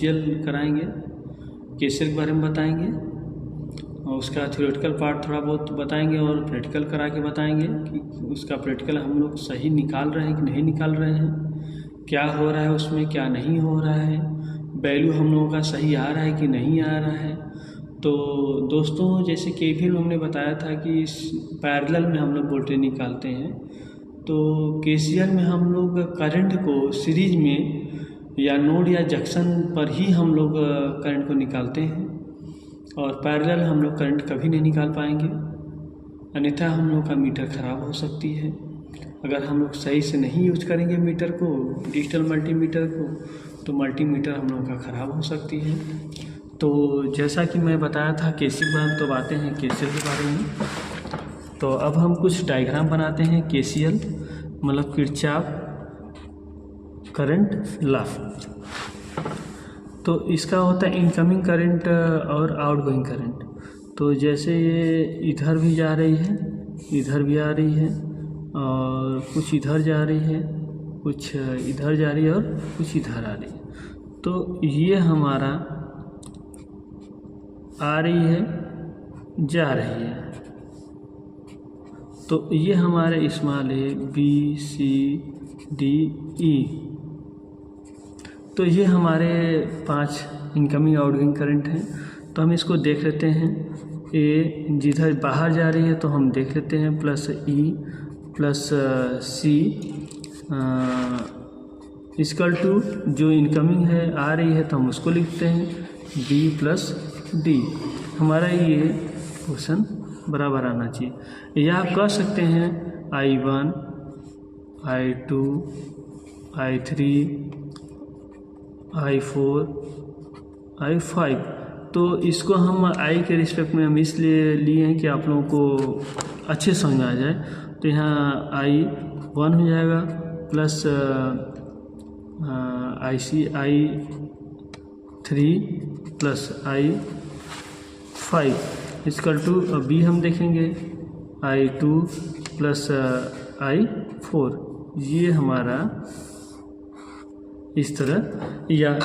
KCL कराएंगे, KCL के बारे में बताएंगे और उसका थ्योरेटिकल पार्ट थोड़ा बहुत बताएंगे और प्रैक्टिकल करा के बताएंगे कि उसका प्रैक्टिकल हम लोग सही निकाल रहे हैं कि नहीं निकाल रहे हैं, क्या हो रहा है उसमें, क्या नहीं हो रहा है, वैल्यू हम लोगों का सही आ रहा है कि नहीं आ रहा है। तो दोस्तों जैसे केवीएल में हमने बताया था कि इस पैरेलल में हम लोग वोल्टेज निकालते हैं, तो केसीएल में हम लोग करंट को सीरीज में या नोड या जंक्शन पर ही हम लोग करंट को निकालते हैं और पैरेलल हम लोग करंट कभी नहीं निकाल पाएंगे, अन्यथा हम लोग का मीटर ख़राब हो सकती है। अगर हम लोग सही से नहीं यूज करेंगे मीटर को, डिजिटल मल्टीमीटर को, तो मल्टीमीटर हम लोग का ख़राब हो सकती है। तो जैसा कि मैं बताया था केसीएल के बारे में, तो बातें हैं केसीएल के बारे में। तो अब हम कुछ डायग्राम बनाते हैं केसीएल मतलब किरचॉफ करंट लॉ। तो इसका होता है इनकमिंग करंट और आउटगोइंग करंट। तो जैसे ये इधर भी जा रही है, इधर भी आ रही है और कुछ इधर जा रही है, कुछ इधर जा रही है और कुछ इधर आ रही है। तो ये हमारा आ रही है, जा रही है। तो ये हमारे small a b c d e, तो ये हमारे 5 इनकमिंग आउटगोइंग करंट हैं। तो हम इसको देख लेते हैं। ए जिधर बाहर जा रही है तो हम देख लेते हैं plus e plus c equal to जो इनकमिंग है आ रही है तो हम उसको लिखते हैं बी प्लस डी। हमारा ये क्वेश्चन बराबर आना चाहिए। या आप कह सकते हैं I1 I2 I3 I4 I5। तो इसको हम I के रिस्पेक्ट में हम इसलिए लिए हैं कि आप लोगों को अच्छे समझ में आ जाए। तो यहाँ I1 हो जाएगा plus I3 plus I5 equal to बी हम देखेंगे I2 प्लस I4। ये हमारा इस तरह, या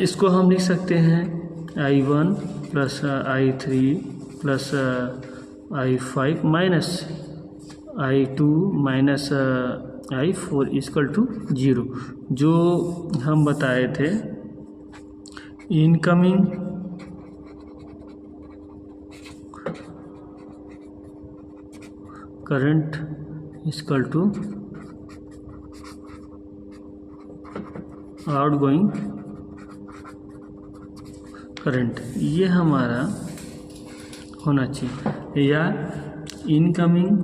इसको हम लिख सकते हैं I1 plus I3 plus I5 minus I2 minus I4 equal to 0। जो हम बताए थे incoming current equal to outgoing current, ये हमारा होना चाहिए। या incoming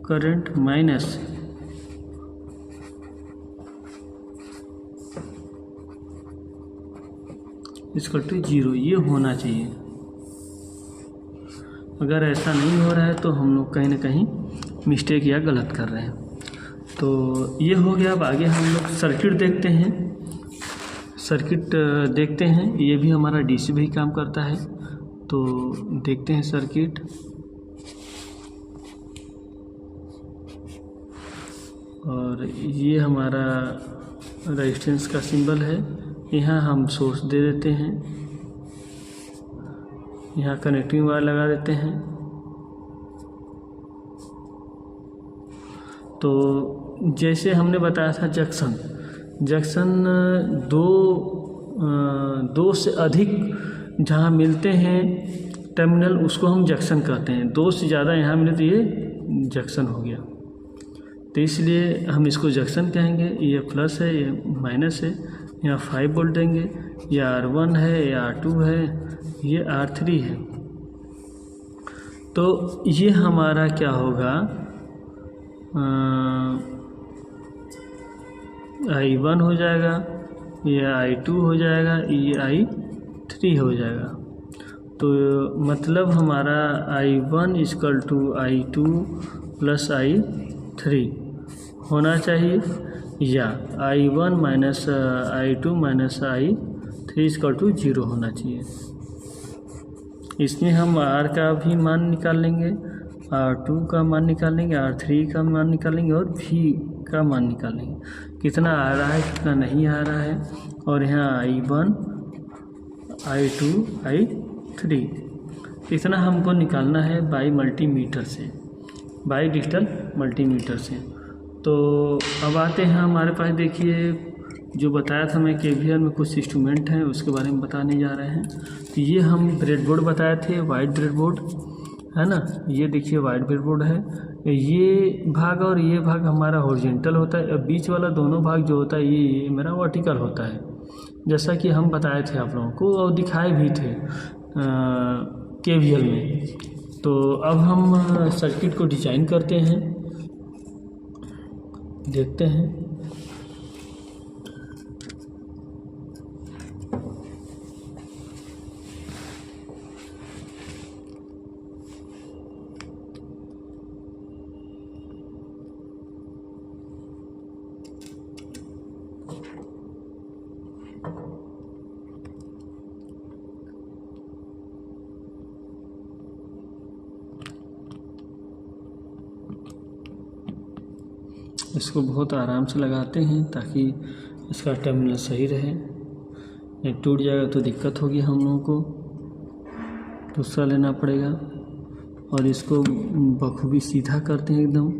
current minus equal to 0, ये होना चाहिए। अगर ऐसा नहीं हो रहा है तो हम लोग कहीं ना कहीं मिस्टेक या गलत कर रहे हैं। तो ये हो गया। अब आगे हम लोग सर्किट देखते हैं। सर्किट देखते हैं, ये भी हमारा डीसी भी काम करता है। तो देखते हैं सर्किट। और ये हमारा रेजिस्टेंस का सिंबल है। यहाँ हम सोर्स दे देते हैं, यहाँ कनेक्टिंग वायर लगा देते हैं। तो जैसे हमने बताया था जंक्शन दो से अधिक जहाँ मिलते हैं टर्मिनल, उसको हम जंक्शन कहते हैं। 2 से ज़्यादा यहाँ मिले तो ये जंक्शन हो गया। तो इसलिए हम इसको जंक्शन कहेंगे। ये प्लस है, ये माइनस है। यहाँ 5 वोल्ट देंगे, ये R1 है, ये R2 है, ये R3 है। तो ये हमारा क्या होगा, I1 हो जाएगा, ये I2 हो जाएगा, ये I3 हो जाएगा। तो मतलब हमारा I1 equal to I2 plus I3 होना चाहिए, या I1 minus I2 minus I3 equal to 0 होना चाहिए। इसमें हम R का भी मान निकाल लेंगे, R2 का मान निकाल लेंगे, R3 का मान निकाल लेंगे और V का मान निकालेंगे, कितना आ रहा है कितना नहीं आ रहा है। और यहाँ I1 I2 I3 इतना हमको निकालना है बाई मल्टीमीटर से, बाई डिजिटल मल्टीमीटर से। तो अब आते हैं हमारे पास, देखिए जो बताया था मैं KVL में कुछ इंस्ट्रूमेंट हैं उसके बारे में बताने जा रहे हैं। तो ये हम ब्रेडबोर्ड बताए थे, वाइट ब्रेडबोर्ड है ना, ये देखिए वाइट ब्रेडबोर्ड है। ये भाग और ये भाग हमारा हॉरिजॉन्टल होता है, और बीच वाला दोनों भाग जो होता है ये मेरा वर्टिकल होता है, जैसा कि हम बताए थे आप लोगों को और दिखाए भी थे KVL में। तो अब हम सर्किट को डिजाइन करते हैं, देखते हैं। इसको बहुत आराम से लगाते हैं ताकि इसका टर्मिनल सही रहे, नहीं टूट जाएगा तो दिक्कत होगी, हम लोगों को दूसरा लेना पड़ेगा। और इसको बखूबी सीधा करते हैं एकदम,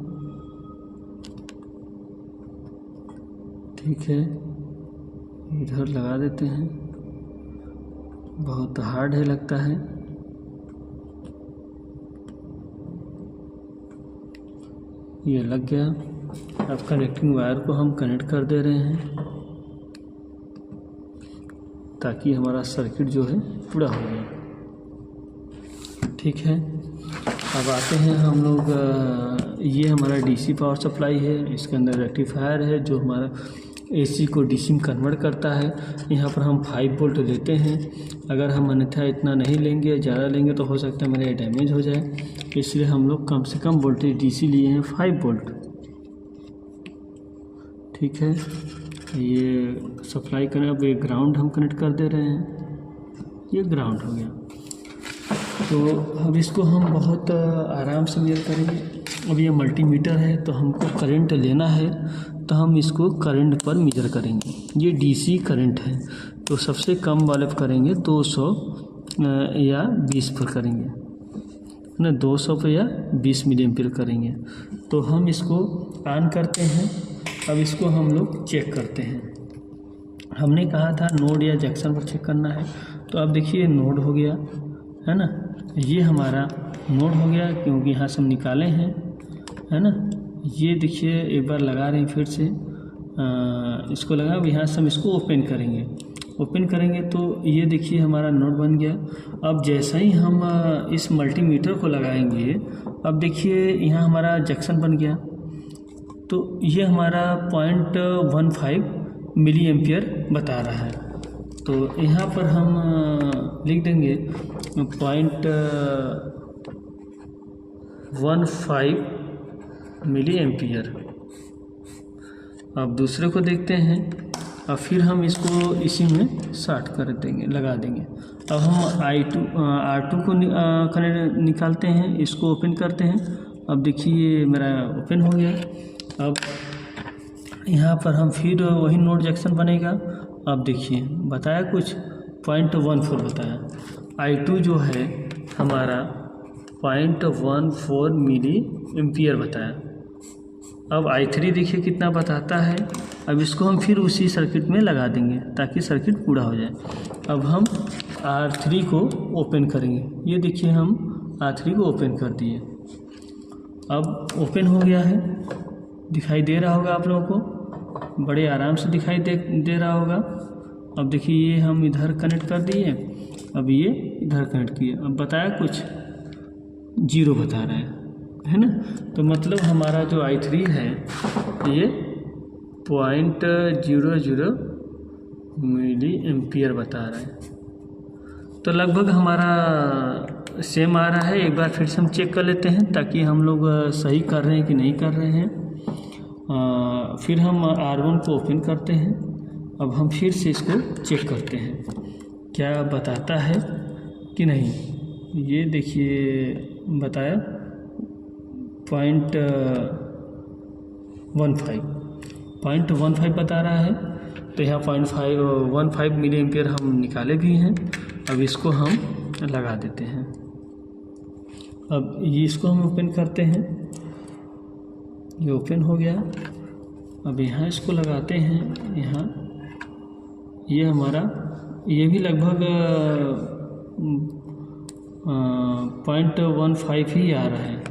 ठीक है। इधर लगा देते हैं, बहुत हार्ड है लगता है। ये लग गया। अब कनेक्टिंग वायर को हम कनेक्ट कर दे रहे हैं ताकि हमारा सर्किट जो है पूरा हो जाए, ठीक है। अब आते हैं हम लोग, ये हमारा DC पावर सप्लाई है, इसके अंदर रेक्टिफायर है जो हमारा AC को DC में कन्वर्ट करता है। यहाँ पर हम 5 वोल्ट लेते हैं, अगर हम अन्यथा इतना नहीं लेंगे, ज़्यादा लेंगे तो हो सकता है मेरा डैमेज हो जाए, इसलिए हम लोग कम से कम वोल्टेज DC लिए हैं 5 वोल्ट, ठीक है। ये सप्लाई करें, अब ये ग्राउंड हम कनेक्ट कर दे रहे हैं, ये ग्राउंड हो गया। तो अब इसको हम बहुत आराम से मेजर करेंगे। अब ये मल्टीमीटर है तो हमको करंट लेना है, तो हम इसको करंट पर मेजर करेंगे। ये DC करंट है तो सबसे कम वाले पर करेंगे, 200 या 20 पर करेंगे ना, 200 पर या 20 मिली एम्पीयर करेंगे। तो हम इसको ऑन करते हैं। अब इसको हम लोग चेक करते हैं। हमने कहा था नोड या जंक्शन पर चेक करना है, तो अब देखिए नोड हो गया है ना, ये हमारा नोड हो गया क्योंकि यहाँ से हम निकाले हैं, है ना। ये देखिए एक बार लगा रहे हैं फिर से, इसको लगा, अब यहाँ से हम इसको ओपन करेंगे। ओपन करेंगे तो ये देखिए हमारा नोड बन गया। अब जैसा ही हम इस मल्टीमीटर को लगाएंगे, अब देखिए यहाँ हमारा जंक्शन बन गया, तो ये हमारा 0.15 मिली एम्पियर बता रहा है। तो यहाँ पर हम लिख देंगे 0.15 मिली एम्पियर। अब दूसरे को देखते हैं, और फिर हम इसको इसी में शार्ट कर देंगे, लगा देंगे। अब हम R2 को निकालते हैं, इसको ओपन करते हैं। अब देखिए मेरा ओपन हो गया। अब यहाँ पर हम फिर वही नोड जंक्शन बनेगा। अब देखिए बताया कुछ 0.14 बताया, I2 जो है हमारा 0.14 मिली एम्पियर बताया। अब I3 देखिए कितना बताता है। अब इसको हम फिर उसी सर्किट में लगा देंगे ताकि सर्किट पूरा हो जाए। अब हम R3 को ओपन करेंगे, ये देखिए हम R3 को ओपन कर दिए। अब ओपन हो गया है, दिखाई दे रहा होगा आप लोगों को, बड़े आराम से दिखाई दे रहा होगा। अब देखिए ये हम इधर कनेक्ट कर दिए, अब ये इधर कनेक्ट किए। अब बताया कुछ 0 बता रहा है ना। तो मतलब हमारा जो I3 है ये 0.00 मिली एम्पियर बता रहा है। तो लगभग हमारा सेम आ रहा है। एक बार फिर से हम चेक कर लेते हैं ताकि हम लोग सही कर रहे हैं कि नहीं कर रहे हैं। फिर हम R1 को ओपन करते हैं। अब हम फिर से इसको चेक करते हैं क्या बताता है कि नहीं। ये देखिए बताया 0.15। 0.15 बता रहा है, तो यहाँ 0.15 मिली एम्पियर हम निकाले भी हैं। अब इसको हम लगा देते हैं। अब ये इसको हम ओपन करते हैं, ये ओपन हो गया। अब यहाँ इसको लगाते हैं, यहाँ ये हमारा ये भी लगभग 0.15 ही आ रहा है।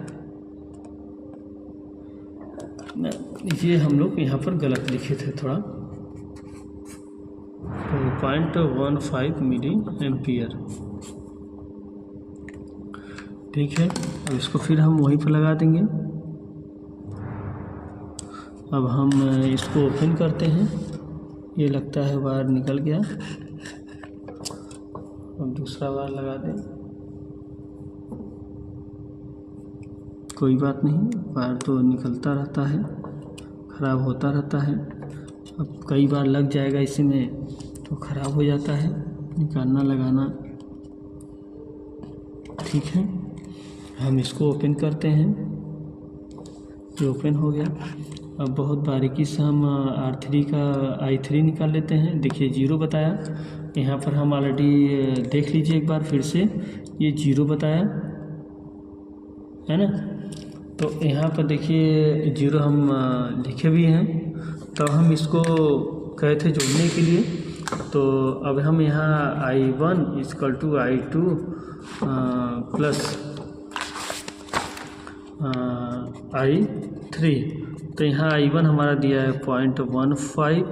ये हम लोग यहाँ पर गलत लिखे थे थोड़ा, तो 0.15 मिली एम्पियर, ठीक है। अब इसको फिर हम वहीं पर लगा देंगे। अब हम इसको ओपन करते हैं, ये लगता है बाहर निकल गया। अब दूसरा बार लगा दें, कोई बात नहीं, बाहर तो निकलता रहता है, ख़राब होता रहता है। अब कई बार लग जाएगा इसमें तो ख़राब हो जाता है, निकालना लगाना, ठीक है। हम इसको ओपन करते हैं, ये ओपन हो गया। अब बहुत बारीकी से हम R3 का I3 निकाल लेते हैं। देखिए 0 बताया, यहाँ पर हम ऑलरेडी देख लीजिए एक बार फिर से, ये 0 बताया है ना। तो यहाँ पर देखिए 0 हम लिखे भी हैं। तो हम इसको कहे थे जोड़ने के लिए, तो अब हम यहाँ I1 = I2 प्लस I3, तो यहाँ I1 हमारा दिया है 0.15,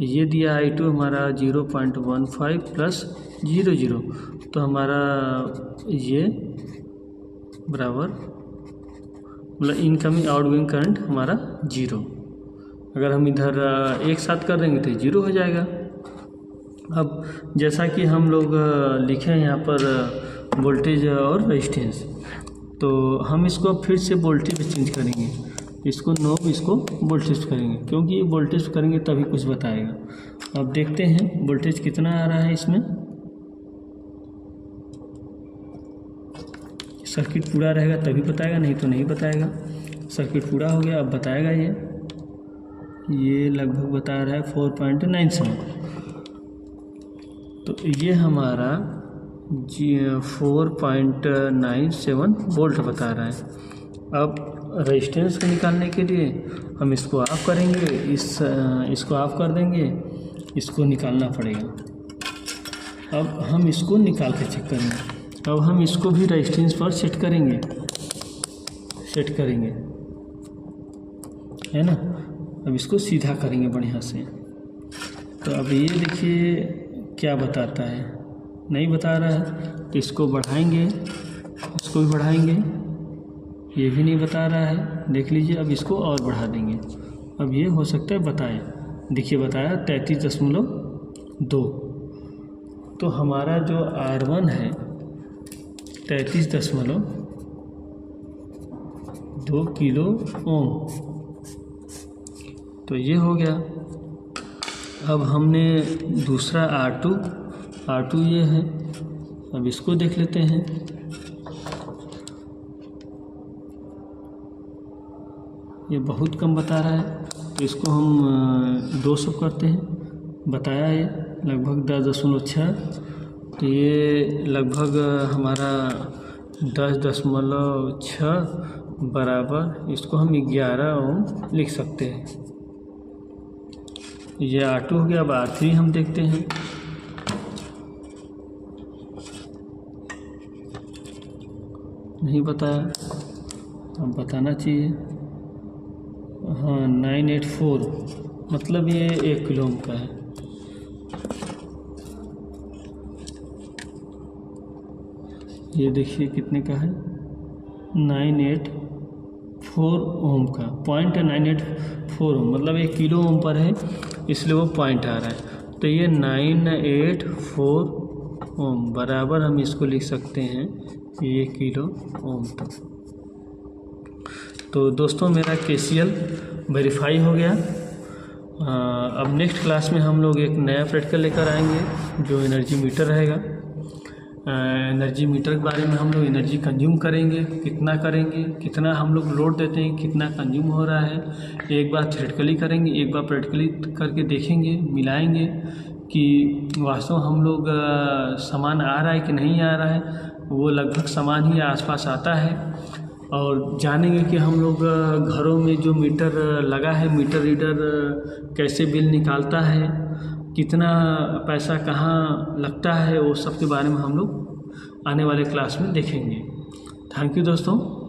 ये दिया I2 हमारा 0.15 प्लस 0.0, तो हमारा ये बराबर मतलब इनकमिंग आउटगोइंग करंट हमारा 0। अगर हम इधर एक साथ कर देंगे तो 0 हो जाएगा। अब जैसा कि हम लोग लिखे हैं यहाँ पर वोल्टेज और रेजिस्टेंस, तो हम इसको फिर से वोल्टेज पे चेंज करेंगे, इसको नोब, इसको वोल्टेज करेंगे, क्योंकि ये वोल्टेज करेंगे तभी कुछ बताएगा। अब देखते हैं वोल्टेज कितना आ रहा है इसमें। सर्किट पूरा रहेगा तभी बताएगा, नहीं तो नहीं बताएगा। सर्किट पूरा हो गया, अब बताएगा। ये लगभग बता रहा है 4.97, तो ये हमारा 4.97 वोल्ट बता रहा है। अब रेजिस्टेंस को निकालने के लिए हम इसको ऑफ करेंगे, इसको ऑफ कर देंगे, इसको निकालना पड़ेगा। अब हम इसको निकाल कर चेक करेंगे। अब हम इसको भी रेजिस्टेंस पर सेट करेंगे, है ना। अब इसको सीधा करेंगे बढ़िया से। तो अब ये देखिए क्या बताता है, नहीं बता रहा है, तो इसको बढ़ाएंगे, इसको भी बढ़ाएंगे, ये भी नहीं बता रहा है, देख लीजिए। अब इसको और बढ़ा देंगे, अब ये हो सकता है बताए, देखिए बताया 33.2। तो हमारा जो R1 है 33.2 किलो ओम, तो ये हो गया। अब हमने दूसरा R2 ये है, अब इसको देख लेते हैं। ये बहुत कम बता रहा है, तो इसको हम 200 करते हैं। बताया ये लगभग 10.6, तो ये लगभग हमारा 10.6 बराबर, इसको हम 11 ओम लिख सकते हैं। ये R2 हो गया। अब R3 हम देखते हैं। नहीं बताया, अब बताना चाहिए। हाँ 984, मतलब ये 1 किलो ओम का है। ये देखिए कितने का है, 984 ओम का, 0.984 ओम, मतलब 1 किलो ओम पर है, इसलिए वो पॉइंट आ रहा है। तो ये 984 ओम बराबर हम इसको लिख सकते हैं 1 किलो ओम तक। तो दोस्तों मेरा KCL वेरीफाई हो गया। अब नेक्स्ट क्लास में हम लोग एक नया प्रैक्टिकल लेकर आएंगे जो एनर्जी मीटर रहेगा। एनर्जी मीटर के बारे में हम लोग एनर्जी कंज्यूम करेंगे, कितना हम लोग लोड देते हैं, कितना कंज्यूम हो रहा है। एक बार थ्योरेटिकली करेंगे, एक बार प्रैक्टिकली करके देखेंगे, मिलाएंगे कि वास्तव हम लोग समान आ रहा है कि नहीं आ रहा है। वो लगभग समान ही आसपास आता है। और जानेंगे कि हम लोग घरों में जो मीटर लगा है, मीटर रीडर कैसे बिल निकालता है, कितना पैसा कहाँ लगता है, वो सब के बारे में हम लोग आने वाले क्लास में देखेंगे। थैंक यू दोस्तों।